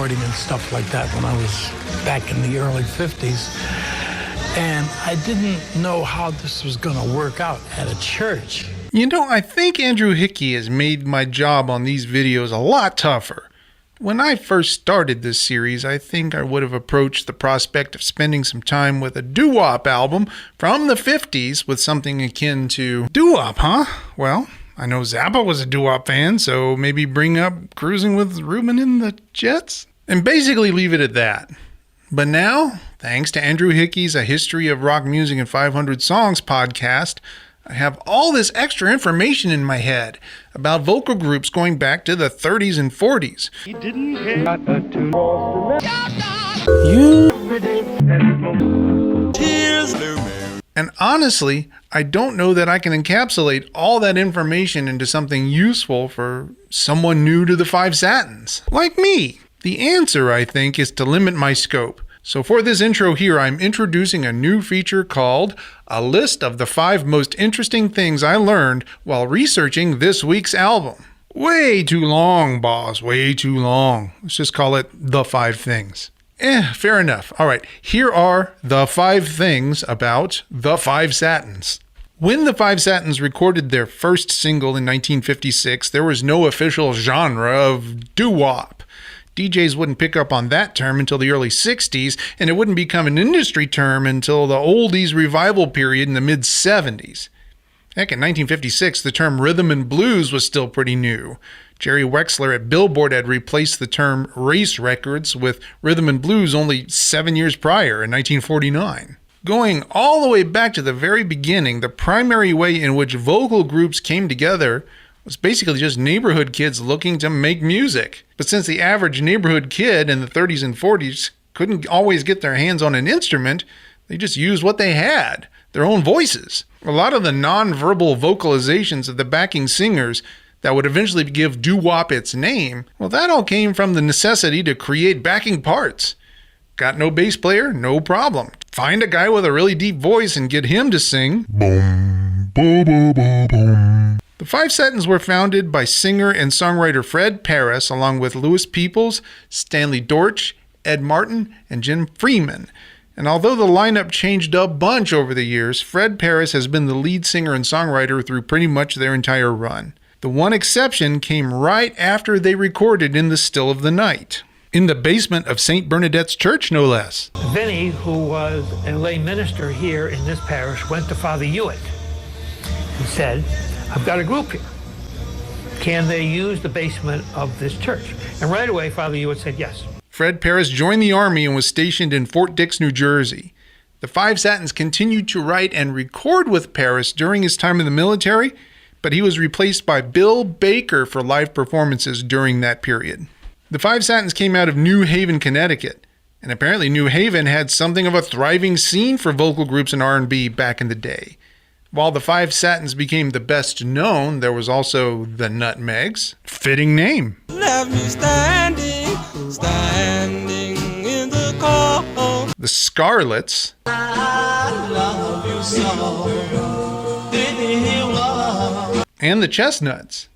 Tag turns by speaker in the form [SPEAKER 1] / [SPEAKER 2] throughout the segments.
[SPEAKER 1] recording and stuff like that when I was back in the early 50s. And I didn't know how this was going to work out at a church.
[SPEAKER 2] You know, I think Andrew Hickey has made my job on these videos a lot tougher. When I first started this series, I think I would have approached the prospect of spending some time with a doo-wop album from the 50s with something akin to doo-wop, huh? Well, I know Zappa was a doo-wop fan, so maybe bring up Cruising with Reuben in the Jets? And basically leave it at that. But now, thanks to Andrew Hickey's A History of Rock Music in 500 Songs podcast, I have all this extra information in my head about vocal groups going back to the 30s and 40s. And honestly, I don't know that I can encapsulate all that information into something useful for someone new to the Five Satins, like me. The answer, I think, is to limit my scope. So for this intro here, I'm introducing a new feature called A List of the 5 Most Interesting Things I Learned While Researching This Week's Album. Way too long, boss, way too long. Let's just call it The 5 Things. Fair enough. All right, here are the 5 things about the Five Satins. When the Five Satins recorded their first single in 1956, there was no official genre of doo-wop. DJs wouldn't pick up on that term until the early 60s, and it wouldn't become an industry term until the oldies revival period in the mid-70s. Heck, in 1956, the term rhythm and blues was still pretty new. Jerry Wexler at Billboard had replaced the term race records with rhythm and blues only 7 years prior, in 1949. Going all the way back to the very beginning, the primary way in which vocal groups came together was basically just neighborhood kids looking to make music. But since the average neighborhood kid in the 30s and 40s couldn't always get their hands on an instrument, they just used what they had, their own voices. A lot of the non-verbal vocalizations of the backing singers that would eventually give doo-wop its name, well, that all came from the necessity to create backing parts. Got no bass player? No problem. Find a guy with a really deep voice and get him to sing. Boom, boom, boom, boom, boom. The Five Satins were founded by singer and songwriter Fred Paris, along with Louis Peoples, Stanley Dortch, Ed Martin, and Jim Freeman. And although the lineup changed a bunch over the years, Fred Paris has been the lead singer and songwriter through pretty much their entire run. The one exception came right after they recorded in the still of the night, in the basement of St. Bernadette's Church, no less.
[SPEAKER 1] Vinny, who was a lay minister here in this parish, went to Father Hewitt and said, I've got a group here. Can they use the basement of this church? And right away, Father Hewitt said yes.
[SPEAKER 2] Fred Paris joined the Army and was stationed in Fort Dix, New Jersey. The Five Satins continued to write and record with Paris during his time in the military, but he was replaced by Bill Baker for live performances during that period. The Five Satins came out of New Haven, Connecticut, and apparently New Haven had something of a thriving scene for vocal groups in R&B back in the day. While the Five Satins became the best known, there was also the Nutmegs. Fitting name.
[SPEAKER 3] Left me standing in the cold.
[SPEAKER 2] The Scarlets.
[SPEAKER 3] I love you so. Didn't hear what?
[SPEAKER 2] And the Chestnuts.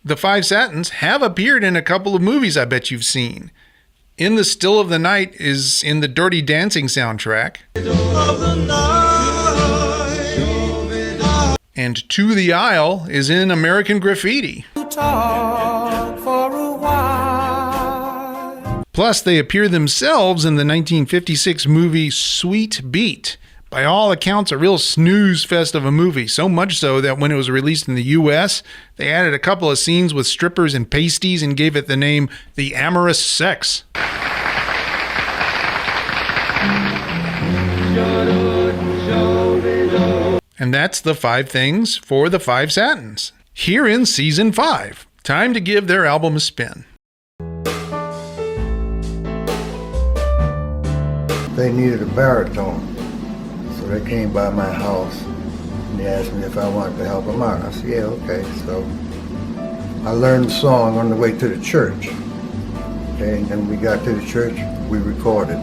[SPEAKER 2] The Five Satins have appeared in a couple of movies I bet you've seen. In the Still of the Night is in the Dirty Dancing soundtrack. And To the Aisle is in American Graffiti. Plus, they appear themselves in the 1956 movie Sweet Beat. By all accounts, a real snooze fest of a movie, so much so that when it was released in the U.S., they added a couple of scenes with strippers and pasties and gave it the name The Amorous Sex. And that's the 5 things for the Five Satins. Here in Season 5, time to give their album a spin.
[SPEAKER 4] They needed a baritone, so they came by my house and they asked me if I wanted to help them out. I said, yeah, okay. So I learned the song on the way to the church. Okay, and then we got to the church, we recorded.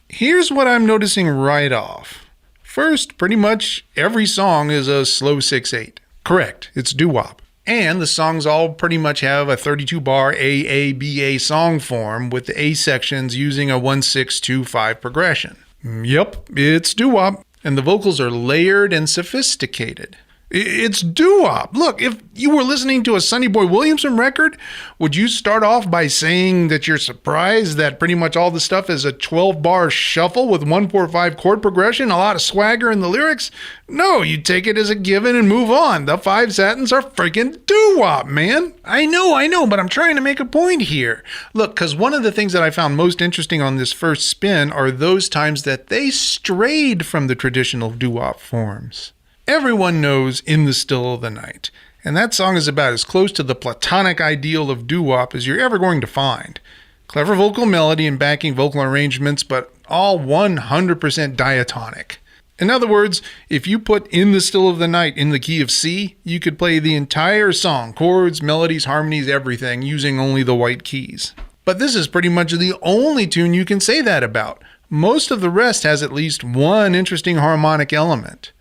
[SPEAKER 2] Here's what I'm noticing right off. First, pretty much every song is a slow 6/8. Correct, it's doo-wop. And the songs all pretty much have a 32-bar AABA song form with the A sections using a 1-6-2-5 progression. Yep, it's doo-wop, and the vocals are layered and sophisticated. It's doo-wop. Look, if you were listening to a Sonny Boy Williamson record, would you start off by saying that you're surprised that pretty much all the stuff is a 12-bar shuffle with 1-4-5 chord progression, a lot of swagger in the lyrics? No, you take it as a given and move on. The Five Satins are freaking doo-wop, man. I know, but I'm trying to make a point here. Look, because one of the things that I found most interesting on this first spin are those times that they strayed from the traditional doo-wop forms. Everyone knows In the Still of the Night, and that song is about as close to the platonic ideal of doo-wop as you're ever going to find. Clever vocal melody and backing vocal arrangements, but all 100% diatonic. In other words, if you put In the Still of the Night in the key of C, you could play the entire song, chords, melodies, harmonies, everything, using only the white keys. But this is pretty much the only tune you can say that about. Most of the rest has at least one interesting harmonic element.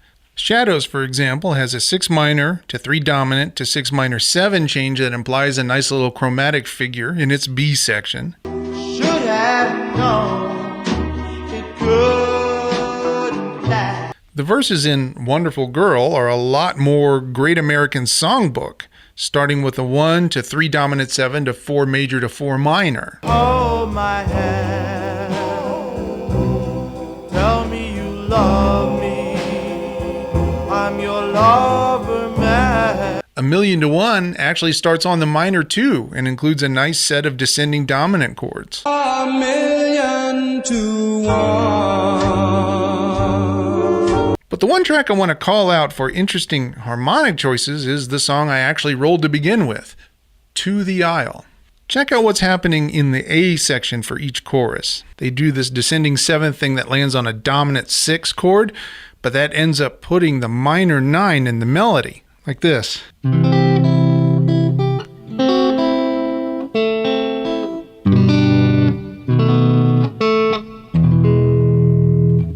[SPEAKER 2] Shadows, for example, has a 6 minor to 3 dominant to 6 minor 7 change that implies a nice little chromatic figure in its B section.
[SPEAKER 3] Should have known it could last.
[SPEAKER 2] The verses in Wonderful Girl are a lot more Great American Songbook, starting with a 1 to 3 dominant 7 to 4 major to 4 minor.
[SPEAKER 3] Hold my hand. Tell me you love me. I'm your lover, man.
[SPEAKER 2] A Million to One actually starts on the minor 2 and includes a nice set of descending dominant chords.
[SPEAKER 3] A million to one.
[SPEAKER 2] But the one track I want to call out for interesting harmonic choices is the song I actually rolled to begin with, To the Isle. Check out what's happening in the A section for each chorus. They do this descending 7th thing that lands on a dominant 6 chord, but that ends up putting the minor 9 in the melody, like this. And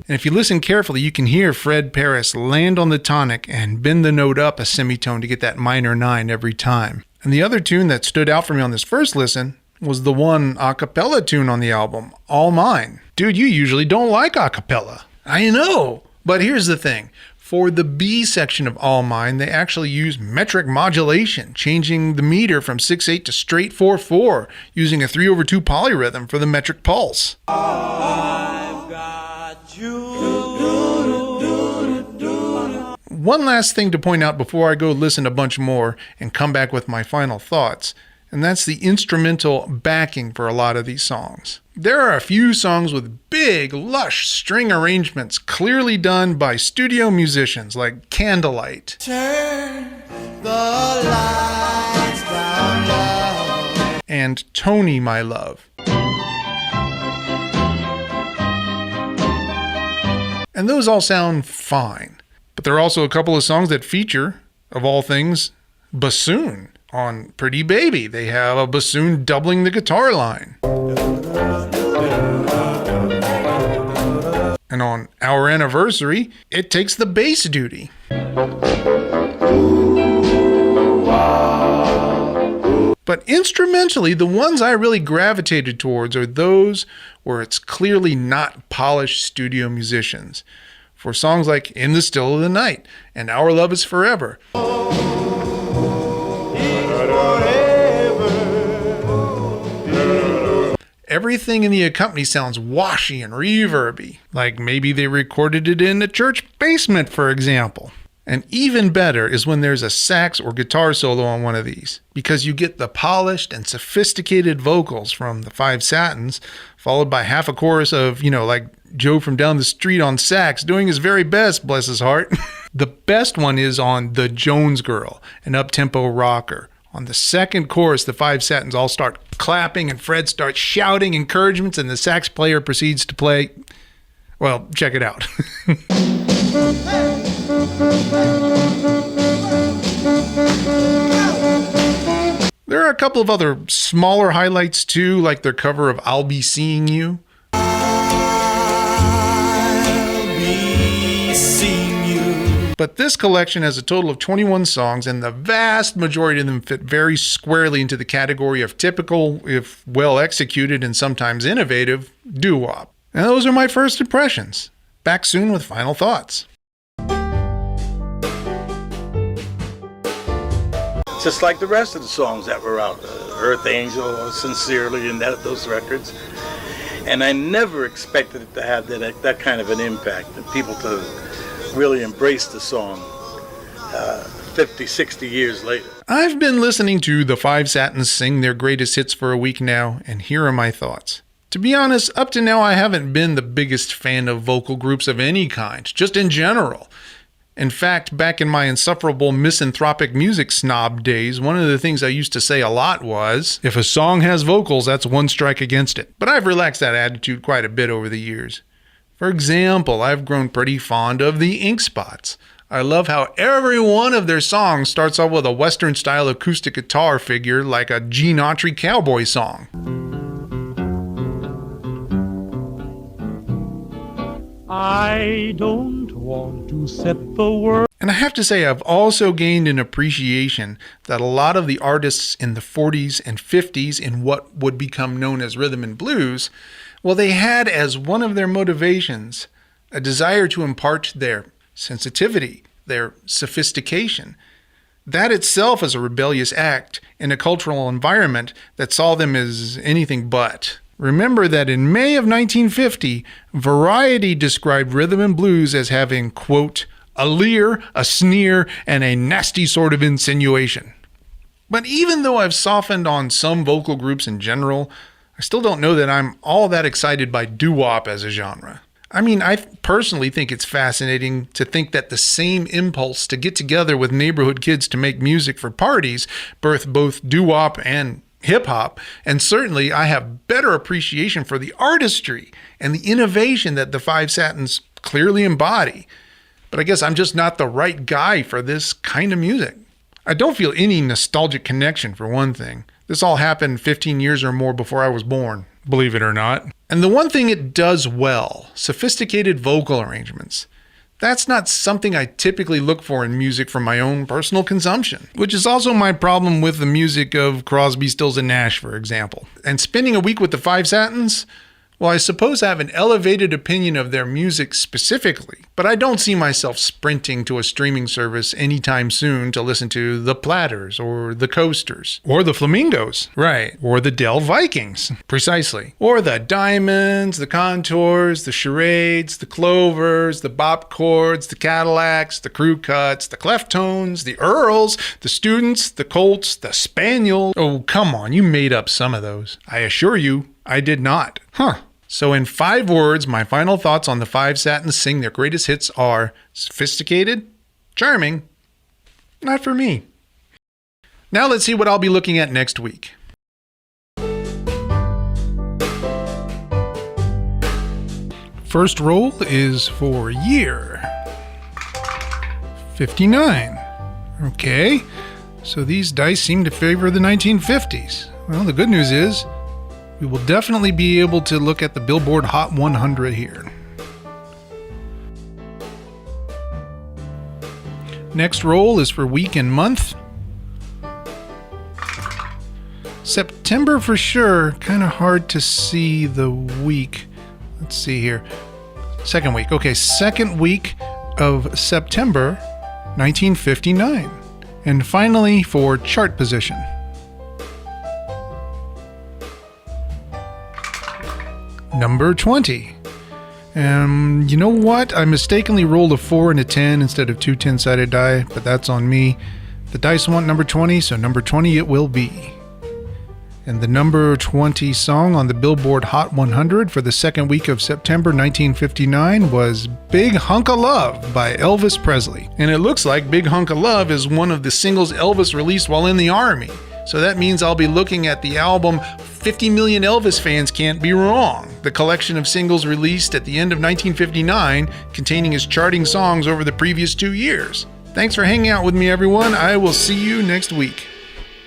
[SPEAKER 2] if you listen carefully, you can hear Fred Paris land on the tonic and bend the note up a semitone to get that minor 9 every time. And the other tune that stood out for me on this first listen was the one a cappella tune on the album, All Mine. Dude, you usually don't like a cappella. I know. But here's the thing. For the B section of All Mine, they actually use metric modulation, changing the meter from 6/8 to straight 4/4, using a 3/2 polyrhythm for the metric pulse.
[SPEAKER 3] I've got you.
[SPEAKER 2] One last thing to point out before I go listen a bunch more and come back with my final thoughts, and that's the instrumental backing for a lot of these songs. There are a few songs with big, lush string arrangements clearly done by studio musicians like Candlelight.
[SPEAKER 3] Turn the lights down low.
[SPEAKER 2] And Tony, My Love. And those all sound fine. But there are also a couple of songs that feature, of all things, bassoon. On Pretty Baby, they have a bassoon doubling the guitar line. And on Our Anniversary, it takes the bass duty. But instrumentally, the ones I really gravitated towards are those where it's clearly not polished studio musicians. For songs like In the Still of the Night and Our Love Is Forever. Everything in the accompany sounds washy and reverby, like maybe they recorded it in a church basement, for example. And even better is when there's a sax or guitar solo on one of these, because you get the polished and sophisticated vocals from the Five Satins, followed by half a chorus of, like Joe from down the street on sax doing his very best, bless his heart. The best one is on The Jones Girl, an up-tempo rocker. On the second chorus, the Five Satins all start clapping and Fred starts shouting encouragements and the sax player proceeds to play. Well, check it out. There are a couple of other smaller highlights too, like their cover of I'll Be Seeing You. But this collection has a total of 21 songs, and the vast majority of them fit very squarely into the category of typical, if well executed and sometimes innovative, doo-wop. And those are my first impressions. Back soon with final thoughts.
[SPEAKER 5] Just like the rest of the songs that were out, Earth Angel, Sincerely, and those records. And I never expected it to have that kind of an impact, and people to really embrace the song 50, 60 years later.
[SPEAKER 2] I've been listening to the Five Satins sing their greatest hits for a week now, and here are my thoughts. To be honest, up to now I haven't been the biggest fan of vocal groups of any kind, just in general. In fact, back in my insufferable misanthropic music snob days, one of the things I used to say a lot was, if a song has vocals, that's one strike against it. But I've relaxed that attitude quite a bit over the years. For example, I've grown pretty fond of the Ink Spots. I love how every one of their songs starts off with a Western-style acoustic guitar figure like a Gene Autry cowboy song.
[SPEAKER 6] I don't want to set the world.
[SPEAKER 2] And I have to say, I've also gained an appreciation that a lot of the artists in the 40s and 50s in what would become known as rhythm and blues, well, they had as one of their motivations a desire to impart their sensitivity, their sophistication. That itself is a rebellious act in a cultural environment that saw them as anything but. Remember that in May of 1950, Variety described rhythm and blues as having, quote, a leer, a sneer, and a nasty sort of insinuation. But even though I've softened on some vocal groups in general, I still don't know that I'm all that excited by doo-wop as a genre. I mean, I personally think it's fascinating to think that the same impulse to get together with neighborhood kids to make music for parties birthed both doo-wop and hip-hop, and certainly I have better appreciation for the artistry and the innovation that the Five Satins clearly embody. But I guess I'm just not the right guy for this kind of music. I don't feel any nostalgic connection, for one thing. This all happened 15 years or more before I was born, believe it or not. And the one thing it does well, sophisticated vocal arrangements. That's not something I typically look for in music for my own personal consumption, which is also my problem with the music of Crosby, Stills, and Nash, for example. And spending a week with the Five Satins, well, I suppose I have an elevated opinion of their music specifically, but I don't see myself sprinting to a streaming service anytime soon to listen to the Platters, or the Coasters, or the Flamingos, right, or the Dell Vikings, precisely, or the Diamonds, the Contours, the Charades, the Clovers, the Bop Chords, the Cadillacs, the Crew Cuts, the Cleftones, the Earls, the Students, the Colts, the Spaniels. Oh, come on, you made up some of those. I assure you, I did not. So in 5 words, my final thoughts on the Five Satins sing their greatest hits are sophisticated, charming, not for me. Now let's see what I'll be looking at next week. First roll is for year 59. Okay, so these dice seem to favor the 1950s. Well, the good news is we will definitely be able to look at the Billboard Hot 100 here. Next roll is for week and month. September for sure, kind of hard to see the week. Let's see here. Second week. Okay, second week of September 1959. And finally for chart position. Number 20. You know what? I mistakenly rolled a 4 and a 10 instead of 2 10-sided die, but that's on me. The dice want number 20, so number 20 it will be. And the number 20 song on the Billboard Hot 100 for the second week of September 1959 was Big Hunk of Love by Elvis Presley. And it looks like Big Hunk of Love is one of the singles Elvis released while in the Army. So that means I'll be looking at the album 50 Million Elvis Fans Can't Be Wrong, the collection of singles released at the end of 1959 containing his charting songs over the previous 2 years. Thanks for hanging out with me, everyone. I will see you next week.